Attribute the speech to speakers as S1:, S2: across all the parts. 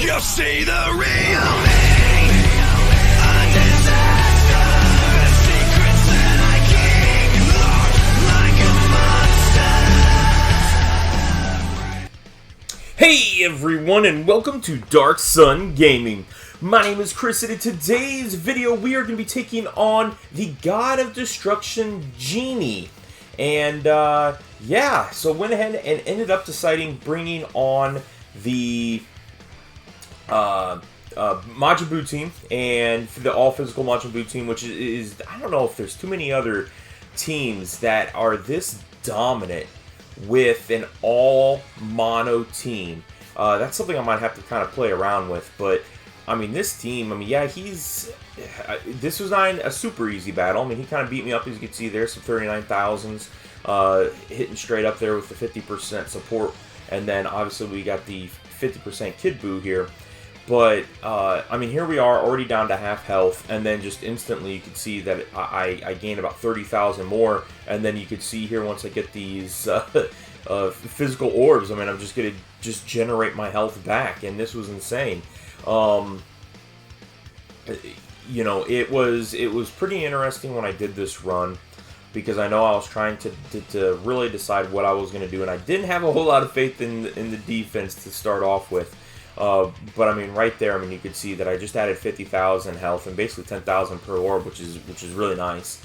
S1: You'll see the real me. A disaster. The secrets that I keep locked like a monster.
S2: Hey everyone, and welcome to Darkson Gaming. My name is Chris, and in today's video we are going to be taking on the God of Destruction, Geene. And yeah, so went ahead and ended up deciding bringing on the Majin Buu team, and the all-physical Majin Buu team, which is, I don't know if there's too many other teams that are this dominant with an all-mono team. That's something I might have to kind of play around with, but I mean, this team, I mean, yeah, this was not a super easy battle. I mean, he kind of beat me up, as you can see there, some 39,000s, hitting straight up there with the 50% support, and then obviously we got the 50% Kid Buu here. But, I mean, here we are, already down to half health, and then just instantly you can see that I gained about 30,000 more, and then you could see here once I get these physical orbs, I mean, I'm just going to just generate my health back, and this was insane. You know, it was pretty interesting when I did this run, because I know I was trying to really decide what I was going to do, and I didn't have a whole lot of faith in the defense to start off with. But I mean, right there, I mean, you could see that I just added 50,000 health and basically 10,000 per orb, which is really nice.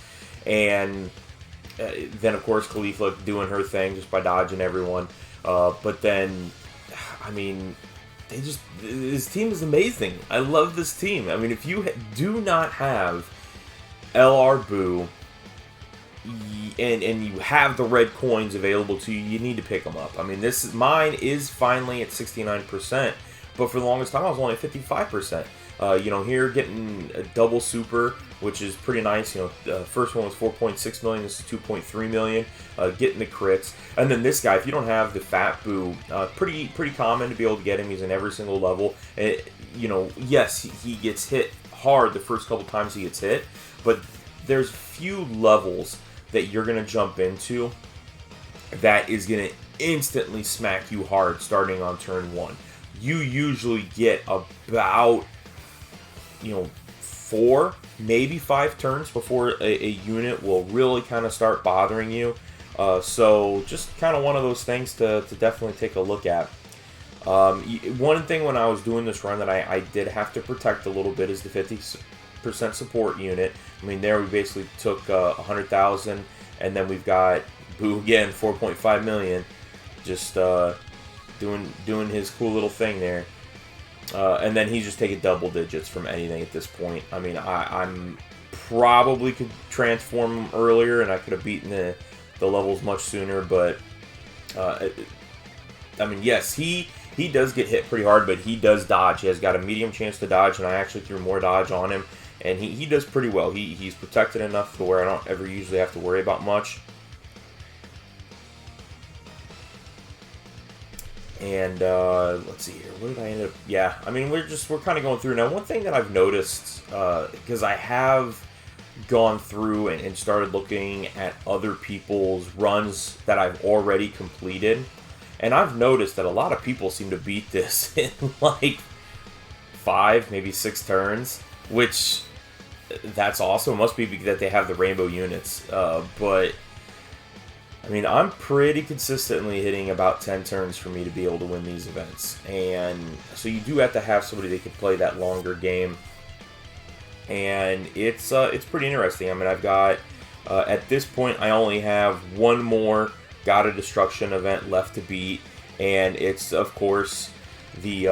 S2: And then of course Caulifla doing her thing just by dodging everyone. But then, I mean, this team is amazing. I love this team. I mean, if you do not have LR Buu and you have the red coins available to you, you need to pick them up. I mean, mine is finally at 69%. But for the longest time, I was only at 55%. You know, here getting a double super, which is pretty nice. You know, the first one was 4.6 million. This is 2.3 million. Getting the crits, and then this guy, if you don't have the Fat Buu, pretty common to be able to get him. He's in every single level. You know, yes, he gets hit hard the first couple times he gets hit, but there's few levels that you're gonna jump into that is gonna instantly smack you hard starting on turn 1. You usually get about, you know, 4, maybe 5 turns before a unit will really kind of start bothering you. So just kind of one of those things to definitely take a look at. One thing when I was doing this run that I did have to protect a little bit is the 50% support unit. I mean, there we basically took 100,000, and then we've got Buu again, 4.5 million, just doing his cool little thing there. And then he's just taking double digits from anything at this point. I mean, I'm probably could transform him earlier, and I could have beaten the levels much sooner. But I mean, yes, he does get hit pretty hard, but he does dodge. He has got a medium chance to dodge, and I actually threw more dodge on him, and he does pretty well. He's protected enough to where I don't ever usually have to worry about much. And let's see here. Where did I end up? Yeah, I mean, we're kind of going through now. One thing that I've noticed, because I have gone through and started looking at other people's runs that I've already completed, and I've noticed that a lot of people seem to beat this in like 5, maybe 6 turns, which that's awesome. It must be because they have the rainbow units, but I mean, I'm pretty consistently hitting about 10 turns for me to be able to win these events. And so you do have to have somebody that can play that longer game. And it's pretty interesting. I mean, I've got, at this point, I only have one more God of Destruction event left to beat. And it's, of course, the,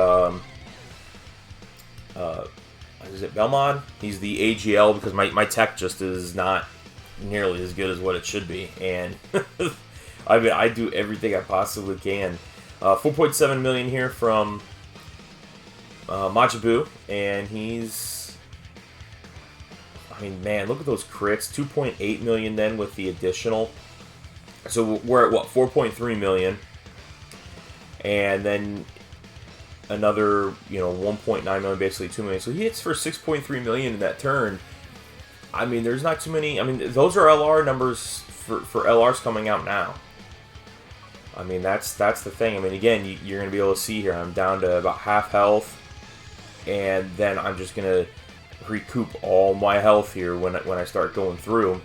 S2: is it Belmont? He's the AGL, because my tech just is not nearly as good as what it should be, and I mean, I do everything I possibly can. 4.7 million here from Majin Buu, and he's, I mean, man, look at those crits. 2.8 million then with the additional, so we're at what, 4.3 million, and then another, you know, 1.9 million, basically 2 million. So he hits for 6.3 million in that turn. I mean, there's not too many. I mean, those are LR numbers for LRs coming out now. I mean, that's the thing. I mean, again, you're going to be able to see here, I'm down to about half health. and then I'm just gonna recoup all my health here when I start going through.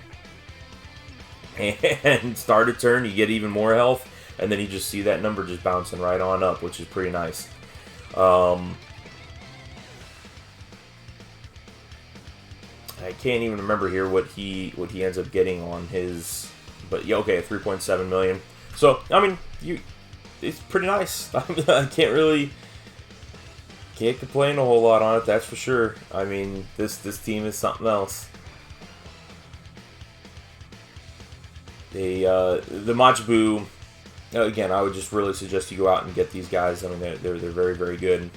S2: And start a turn, you get even more health, and then you just see that number just bouncing right on up, which is pretty nice. I can't even remember here what he ends up getting on his, but yeah, okay, 3.7 million. So I mean, it's pretty nice. I can't complain a whole lot on it, that's for sure. I mean, this team is something else. The Majin Buu, again, I would just really suggest you go out and get these guys. I mean, they're very, very good.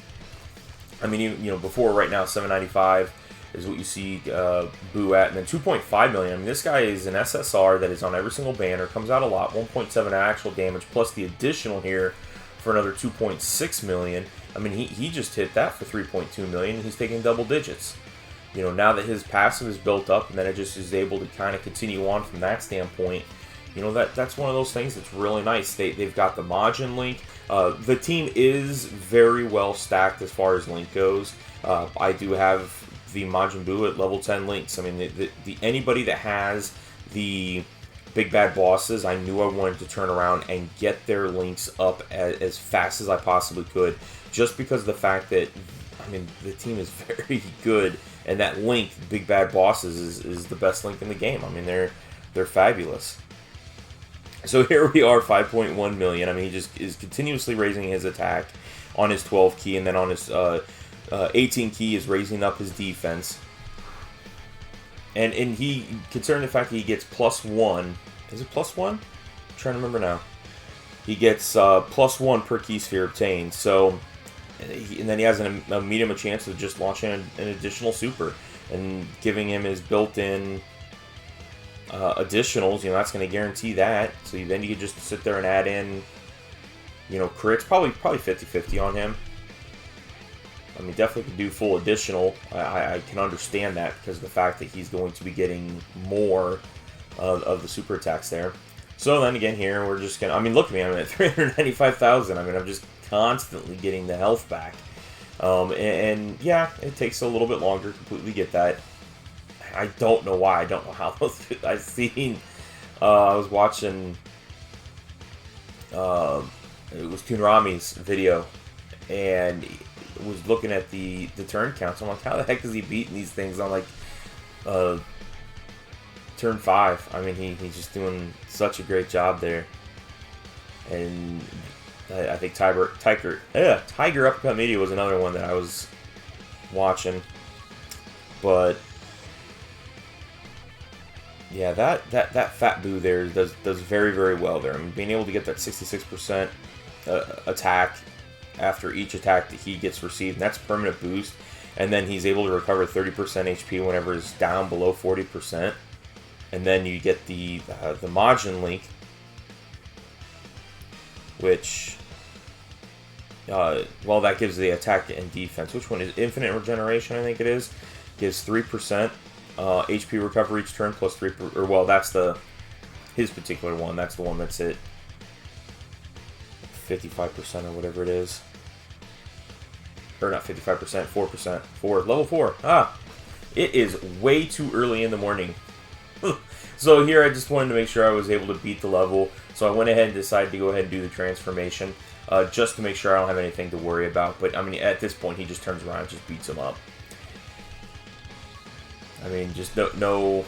S2: I mean, you know, before right now, 795 is what you see Buu at, and then 2.5 million. I mean, this guy is an SSR that is on every single banner, comes out a lot, 1.7 actual damage, plus the additional here for another 2.6 million. I mean, he just hit that for 3.2 million. He's taking double digits. You know, now that his passive is built up, and then it just is able to kind of continue on from that standpoint. You know, that's one of those things that's really nice. They've got the Majin link. The team is very well stacked as far as link goes. I do have the Majin Buu at level 10 links. I mean, anybody that has the big bad bosses, I knew I wanted to turn around and get their links up as fast as I possibly could, just because of the fact that, I mean, the team is very good, and that link, big bad bosses, is the best link in the game. I mean, they're fabulous. So here we are, 5.1 million. I mean, he just is continuously raising his attack on his 12 key, and then on his 18 key is raising up his defense. And he, considering the fact that he gets +1, is it +1? I'm trying to remember now. He gets +1 per key sphere obtained. So, and then he has a medium chance of just launching an additional super and giving him his built-in additionals. You know, that's going to guarantee that. So then you can just sit there and add in, you know, crits. Probably 50-50 on him. I mean, definitely could do full additional. I can understand that because of the fact that he's going to be getting more of the super attacks there. So then again here, we're just going to, I mean, look at me, I'm at 395,000. I mean, I'm just constantly getting the health back. And yeah, it takes a little bit longer to completely get that. I don't know why. I don't know how. I've seen, I was watching, it was Toonrami's video, and was looking at the turn counts. I'm like, how the heck is he beating these things on, like, turn 5? I mean, he's just doing such a great job there. And I think Tiger Uppercut Media was another one that I was watching. But yeah, that Fat Buu there does very, very well there. I mean, being able to get that 66% attack after each attack that he gets received, and that's permanent boost. And then he's able to recover 30% HP whenever it's down below 40%. And then you get the Majin link, which, well, that gives the attack and defense. Which one is infinite regeneration? I think it is. Gives 3% HP recovery each turn plus 3. Or well, that's his particular one. That's the one that's at 55% or whatever it is. Or not 55%, 4%. Level 4. It is way too early in the morning. So here I just wanted to make sure I was able to beat the level. So I went ahead and decided to go ahead and do the transformation. Just to make sure I don't have anything to worry about. But I mean, at this point, he just turns around and just beats him up. I mean, just no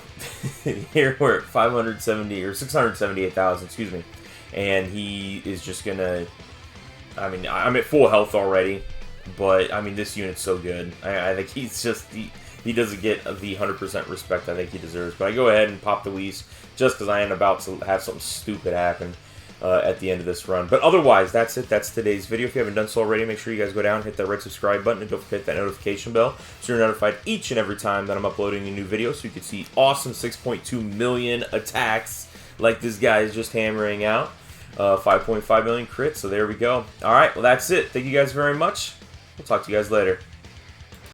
S2: here we're at 570 or 678,000, excuse me. And he is just gonna, I mean, I'm at full health already, but I mean, this unit's so good. I think he's just, he doesn't get the 100% respect I think he deserves. But I go ahead and pop the Whis just because I am about to have something stupid happen at the end of this run. But otherwise, that's it. That's today's video. If you haven't done so already, make sure you guys go down, hit that red subscribe button, and don't forget that notification bell so you're notified each and every time that I'm uploading a new video, so you can see awesome 6.2 million attacks like this guy is just hammering out. 5.5 million crits, so there we go. Alright, well that's it. Thank you guys very much. We'll talk to you guys later.